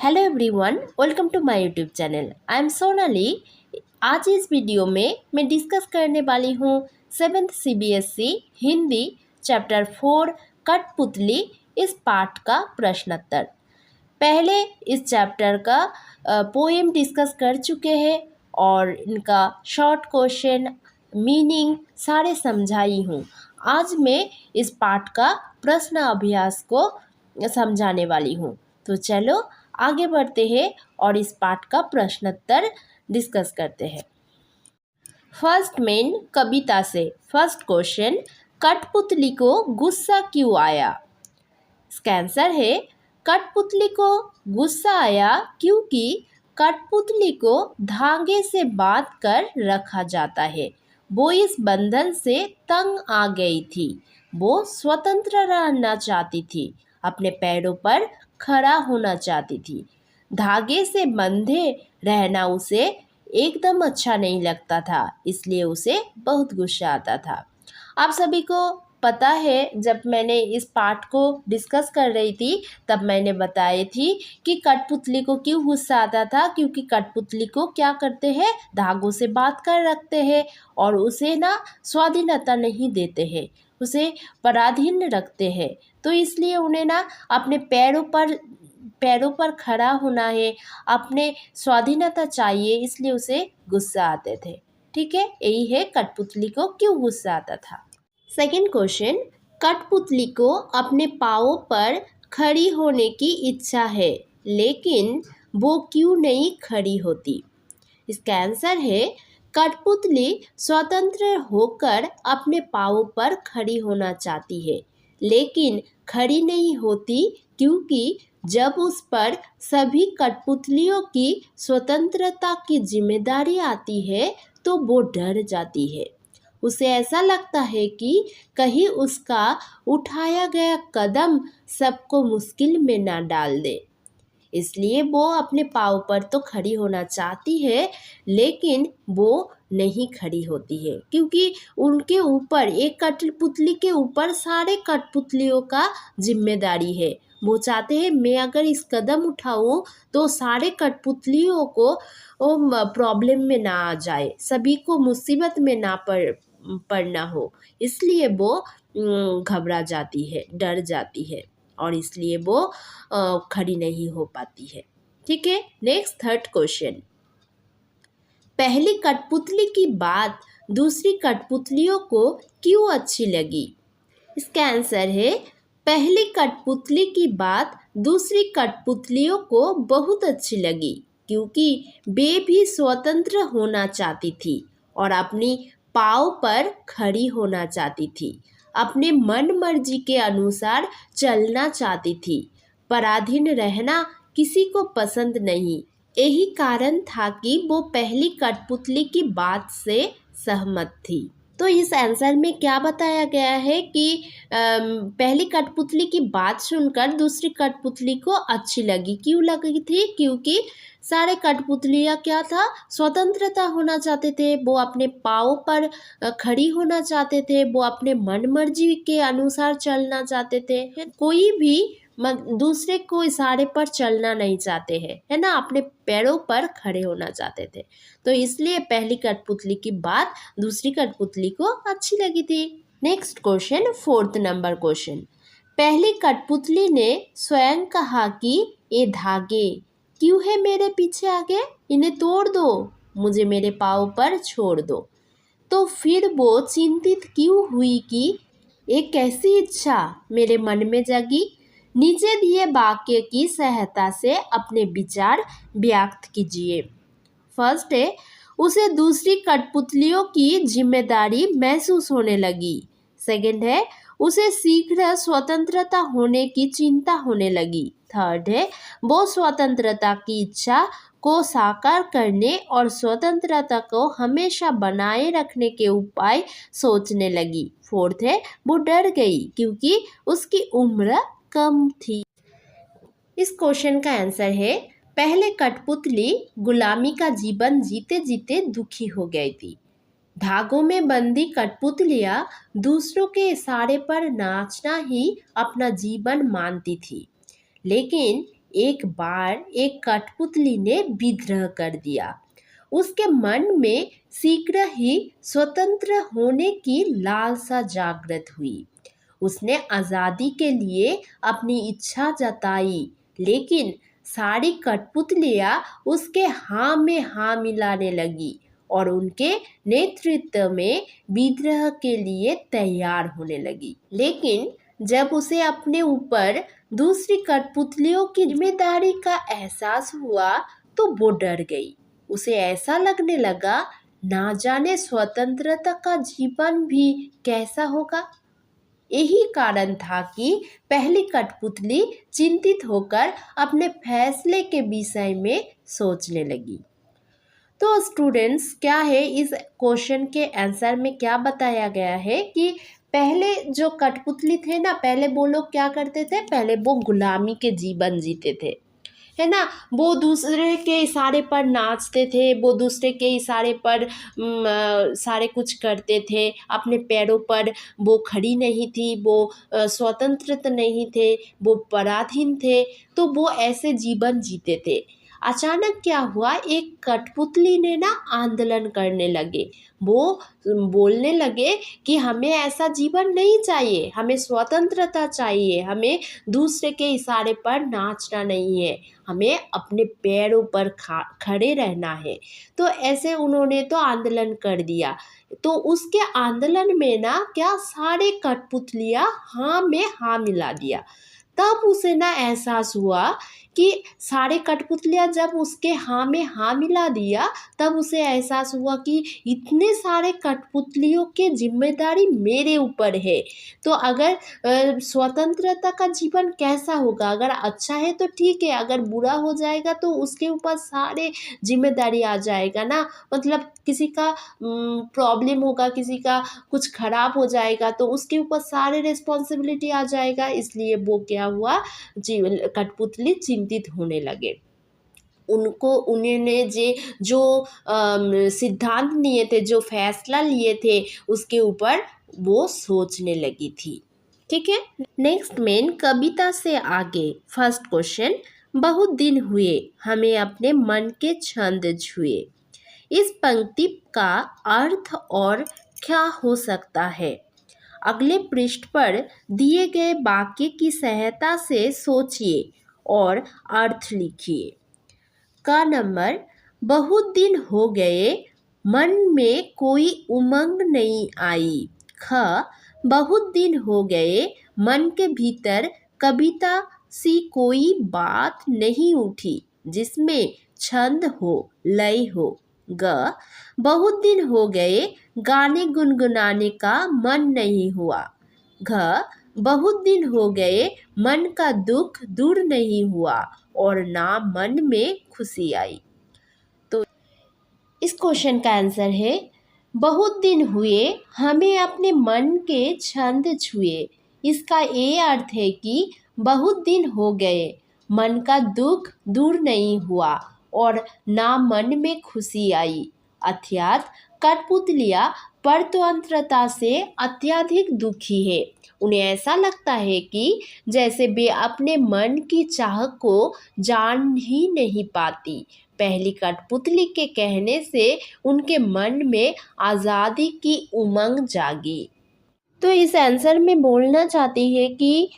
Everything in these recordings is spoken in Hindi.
Hello everyone, welcome to my YouTube channel. I am Sonali. आज इस वीडियो में मैं डिस्कस करने वाली हूँ 7th CBSE हिंदी चैप्टर 4 कठपुतली इस पाठ का प्रश्नोत्तर। पहले इस चैप्टर का पोएम डिस्कस कर चुके हैं और इनका शॉर्ट क्वेश्चन मीनिंग सारे समझाई हूँ। आज मैं इस पाठ का प्रश्न अभ्यास को समझाने वाली हूँ। तो चलो आगे बढ़ते हैं और इस पाठ का प्रश्नोत्तर डिस्कस करते हैं। फर्स्ट मेन कविता से फर्स्ट क्वेश्चन, कठपुतली को गुस्सा क्यों आया? इसका आंसर है कठपुतली को गुस्सा आया क्योंकि कठपुतली को धागे से बांध कर रखा जाता है। वो इस बंधन से तंग आ गई थी। वो स्वतंत्र रहना चाहती थी, अपने पैरों पर खड़ा होना चाहती थी। धागे से बंधे रहना उसे एकदम अच्छा नहीं लगता था, इसलिए उसे बहुत गुस्सा आता था। आप सभी को पता है, जब मैंने इस पाठ को डिस्कस कर रही थी तब मैंने बताई थी कि कठपुतली को क्यों गुस्सा आता था, क्योंकि कठपुतली को क्या करते हैं, धागों से बांध कर रखते हैं और उसे ना स्वाधीनता नहीं देते हैं, उसे पराधीन रखते हैं। तो इसलिए उन्हें ना अपने पैरों पर खड़ा होना है, अपने स्वाधीनता चाहिए, इसलिए उसे गुस्सा आते थे। ठीक है, यही है कठपुतली को क्यों गुस्सा आता था। सेकंड क्वेश्चन, कठपुतली को अपने पाँवों पर खड़ी होने की इच्छा है, लेकिन वो क्यों नहीं खड़ी होती? इसका आंसर है कठपुतली स्वतंत्र होकर अपने पाँवों पर खड़ी होना चाहती है, लेकिन खड़ी नहीं होती क्योंकि जब उस पर सभी कठपुतलियों की स्वतंत्रता की जिम्मेदारी आती है तो वो डर जाती है। उसे ऐसा लगता है कि कहीं उसका उठाया गया कदम सबको मुश्किल में ना डाल दे, इसलिए वो अपने पाँव पर तो खड़ी होना चाहती है, लेकिन वो नहीं खड़ी होती है क्योंकि उनके ऊपर, एक कठपुतली के ऊपर सारे कठपुतलियों का जिम्मेदारी है। वो चाहते हैं मैं अगर इस कदम उठाऊं तो सारे कठपुतलियों को प्रॉब्लम में ना आ जाए, सभी को मुसीबत में ना पड़ना हो, इसलिए वो घबरा जाती है, डर जाती है और इसलिए वो खड़ी नहीं हो पाती है। ठीक है, नेक्स्ट थर्ड क्वेश्चन, पहली कठपुतली की बात दूसरी कठपुतलियों को क्यों अच्छी लगी? इसका आंसर है पहली कठपुतली की बात दूसरी कठपुतलियों को बहुत अच्छी लगी क्योंकि वे भी स्वतंत्र होना चाहती थी और अपनी पाँव पर खड़ी होना चाहती थी, अपने मन मर्जी के अनुसार चलना चाहती थी। पराधीन रहना किसी को पसंद नहीं। यही कारण था कि वो पहली कठपुतली की बात से सहमत थी। तो इस आंसर में क्या बताया गया है कि पहली कठपुतली की बात सुनकर दूसरी कठपुतली को अच्छी लगी। क्यों लगी थी? क्योंकि सारे कठपुतलियाँ क्या था, स्वतंत्रता होना चाहते थे, वो अपने पाँव पर खड़ी होना चाहते थे, वो अपने मन मर्जी के अनुसार चलना चाहते थे। कोई भी दूसरे को इशारे पर चलना नहीं चाहते हैं, है ना, अपने पैरों पर खड़े होना चाहते थे। तो इसलिए पहली कठपुतली की बात दूसरी कठपुतली को अच्छी लगी थी। Next question, fourth number question, पहली कठपुतली ने स्वयं कहा कि ये धागे क्यों है मेरे पीछे आगे, इन्हें तोड़ दो, मुझे मेरे पाँव पर छोड़ दो। तो फिर वो चिंतित क्यों हुई कि एक कैसी इच्छा मेरे मन में जगी? नीचे दिए वाक्य की सहायता से अपने विचार व्यक्त कीजिए। फर्स्ट है, उसे दूसरी कठपुतलियों की जिम्मेदारी महसूस होने लगी। सेकंड है, उसे शीघ्र स्वतंत्रता होने की चिंता होने लगी। थर्ड है, वो स्वतंत्रता की इच्छा को साकार करने और स्वतंत्रता को हमेशा बनाए रखने के उपाय सोचने लगी। फोर्थ है, वो डर गई क्योंकि उसकी उम्र कम थी। इस क्वेश्चन का आंसर है पहले कठपुतली गुलामी का जीवन जीते जीते दुखी हो गई थी। धागों में बंधी कठपुतलियाँ दूसरों के इशारे पर नाचना ही अपना जीवन मानती थी, लेकिन एक बार एक कठपुतली ने विद्रोह कर दिया। उसके मन में शीघ्र ही स्वतंत्र होने की लालसा जागृत हुई। उसने आज़ादी के लिए अपनी इच्छा जताई, लेकिन सारी कठपुतलियाँ उसके हाँ में हाँ मिलाने लगी और उनके नेतृत्व में विद्रोह के लिए तैयार होने लगी। लेकिन जब उसे अपने ऊपर दूसरी कठपुतलियों की जिम्मेदारी का एहसास हुआ तो वो डर गई। उसे ऐसा लगने लगा, ना जाने स्वतंत्रता का जीवन भी कैसा होगा। यही कारण था कि पहली कठपुतली चिंतित होकर अपने फैसले के विषय में सोचने लगी। तो स्टूडेंट्स, क्या है इस क्वेश्चन के आंसर में क्या बताया गया है कि पहले जो कठपुतली थे ना, पहले वो लोग क्या करते थे, पहले वो गुलामी के जीवन जीते थे, है ना। वो दूसरे के इशारे पर नाचते थे, वो दूसरे के इशारे पर सारे कुछ करते थे, अपने पैरों पर वो खड़ी नहीं थी, वो स्वतंत्र नहीं थे, वो पराधीन थे। तो वो ऐसे जीवन जीते थे। अचानक क्या हुआ, एक कठपुतली ने ना आंदोलन करने लगे। वो बोलने लगे कि हमें ऐसा जीवन नहीं चाहिए, हमें स्वतंत्रता चाहिए, हमें दूसरे के इशारे पर नाचना नहीं है, हमें अपने पैरों पर खड़े रहना है। तो ऐसे उन्होंने तो आंदोलन कर दिया। तो उसके आंदोलन में ना क्या सारे कठपुतलियाँ हाँ में हाँ मिला दिया। तब उसे ना एहसास हुआ कि सारे कठपुतलियाँ जब उसके हाँ में हाँ मिला दिया, तब उसे एहसास हुआ कि इतने सारे कठपुतलियों की जिम्मेदारी मेरे ऊपर है। तो अगर स्वतंत्रता का जीवन कैसा होगा, अगर अच्छा है तो ठीक है, अगर बुरा हो जाएगा तो उसके ऊपर सारे जिम्मेदारी आ जाएगा ना। मतलब किसी का प्रॉब्लम होगा, किसी का कुछ खराब हो जाएगा तो उसके ऊपर सारे रिस्पॉन्सिबिलिटी आ जाएगा। इसलिए वो क्या हुआ, कठपुतली चिंतित होने लगे। उन्होंने जो सिद्धांत लिए थे, जो फैसला लिए थे, उसके ऊपर वो सोचने लगी थी। ठीक है। नेक्स्ट मेन कविता से आगे फर्स्ट क्वेश्चन, बहुत दिन हुए हमें अपने मन के छंद छुए। इस पंक्ति का अर्थ और क्या हो सकता है? अगले पृष्ठ पर दिए गए वाक्य की सहायता से सोचिए और अर्थ लिखिए। का नंबर, बहुत दिन हो गए मन में कोई उमंग नहीं आई। ख, बहुत दिन हो गए मन के भीतर कविता सी कोई बात नहीं उठी जिसमें छंद हो, लय हो। ग, बहुत दिन हो गए गाने गुनगुनाने का मन नहीं हुआ। घ, बहुत दिन हो गए मन का दुख दूर नहीं हुआ और ना मन में खुशी आई। तो इस क्वेश्चन का आंसर है, बहुत दिन हुए हमें अपने मन के छंद छुए। इसका ये अर्थ है कि बहुत दिन हो गए, मन का दुख दूर नहीं हुआ और ना मन में खुशी आई। अर्थात कठपुतलियाँ परतंत्रता से अत्यधिक दुखी है। उन्हें ऐसा लगता है कि जैसे वे अपने मन की चाह को जान ही नहीं पाती। पहली कठपुतली के कहने से उनके मन में आज़ादी की उमंग जागी। तो इस आंसर में बोलना चाहती है कि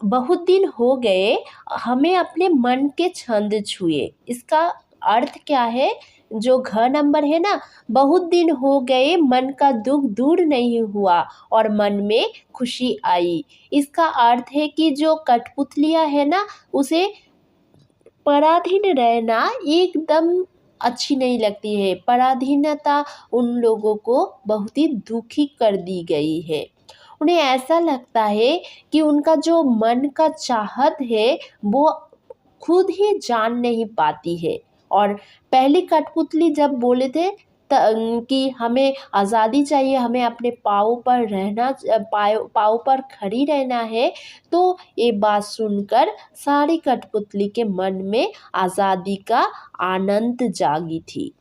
बहुत दिन हो गए हमें अपने मन के छंद छुए। इसका अर्थ क्या है? जो घ नंबर है ना, बहुत दिन हो गए मन का दुख दूर नहीं हुआ और मन में खुशी आई। इसका अर्थ है कि जो कठपुतलियाँ है ना, उसे पराधीन रहना एकदम अच्छी नहीं लगती है। पराधीनता उन लोगों को बहुत ही दुखी कर दी गई है। उन्हें ऐसा लगता है कि उनका जो मन का चाहत है वो खुद ही जान नहीं पाती है। और पहली कठपुतली जब बोले थे कि हमें आज़ादी चाहिए, हमें अपने पाँव पर रहना, पाँव पर खड़ी रहना है, तो ये बात सुनकर सारी कठपुतली के मन में आज़ादी का आनंद जागी थी।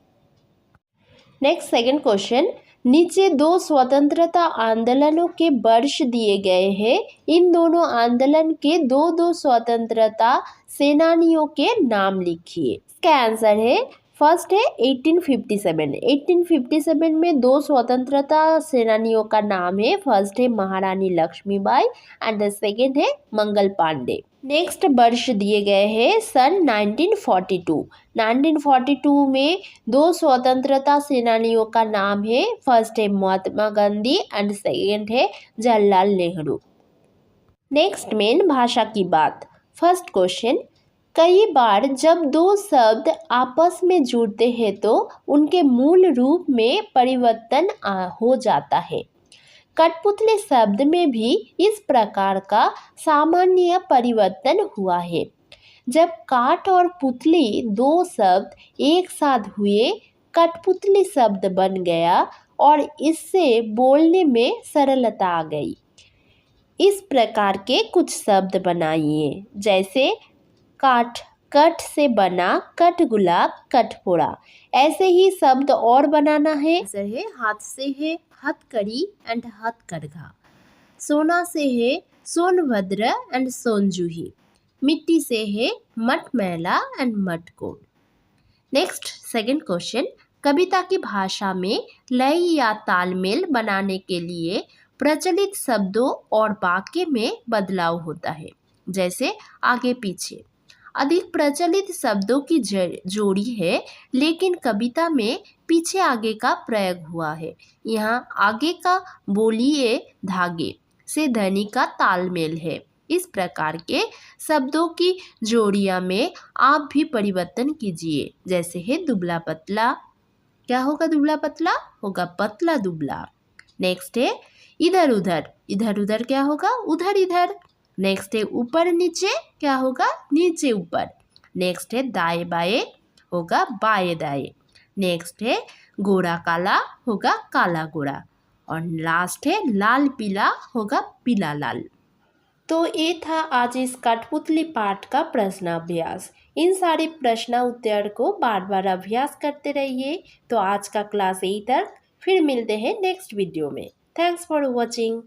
नेक्स्ट सेकंड क्वेश्चन, नीचे दो स्वतंत्रता आंदोलनों के वर्ष दिए गए हैं। इन दोनों आंदोलन के दो दो स्वतंत्रता सेनानियों के नाम लिखिए। इसका आंसर है फर्स्ट है 1857। 1857 में दो स्वतंत्रता सेनानियों का नाम है। फर्स्ट है महारानी लक्ष्मीबाई एंड द सेकेंड है मंगल पांडे। नेक्स्ट वर्ष दिए गए हैं सन 1942। 1942 में दो स्वतंत्रता सेनानियों का नाम है। फर्स्ट है महात्मा गांधी एंड सेकेंड है जवाहरलाल नेहरू। नेक्स्ट मेन भाषा की बात। फर्स्ट क्वेश्चन, कई बार जब दो शब्द आपस में जुड़ते हैं तो उनके मूल रूप में परिवर्तन हो जाता है। कठपुतली शब्द में भी इस प्रकार का सामान्य परिवर्तन हुआ है। जब काठ और पुतली दो शब्द एक साथ हुए कठपुतली शब्द बन गया और इससे बोलने में सरलता आ गई। इस प्रकार के कुछ शब्द बनाइए, जैसे काठ, कठ से बना कठगुलाब, कठफोड़ा। ऐसे ही शब्द और बनाना है। आंसर है हाथ से है हथकड़ी एंड हथकरघा। सोना से है सोनभद्र एंड सोनजूही। मिट्टी से है मटमैला एंड मटकोड़। नेक्स्ट सेकंड क्वेश्चन, कविता की भाषा में लय या तालमेल बनाने के लिए प्रचलित शब्दों और वाक्य में बदलाव होता है, जैसे आगे पीछे। अधिक प्रचलित शब्दों की जोड़ी है, लेकिन कविता में पीछे आगे का प्रयोग हुआ है। यहाँ आगे का बोलिए धागे से ध्वनि का तालमेल है। इस प्रकार के शब्दों की जोड़ियाँ में आप भी परिवर्तन कीजिए, जैसे है दुबला पतला। क्या होगा दुबला पतला? होगा पतला दुबला। नेक्स्ट है इधर उधर। इधर उधर क्या होगा? उधर इधर। नेक्स्ट है ऊपर नीचे। क्या होगा? नीचे ऊपर। नेक्स्ट है दाएं बाएं, होगा बाएं दाएं। नेक्स्ट है गोरा काला, होगा काला गोरा। और लास्ट है लाल पीला, होगा पीला लाल। तो ये था आज इस कठपुतली पाठ का प्रश्नाभ्यास। इन सारे प्रश्न उत्तर को बार बार अभ्यास करते रहिए। तो आज का क्लास यहीं तक, फिर मिलते हैं नेक्स्ट वीडियो में। Thanks for watching.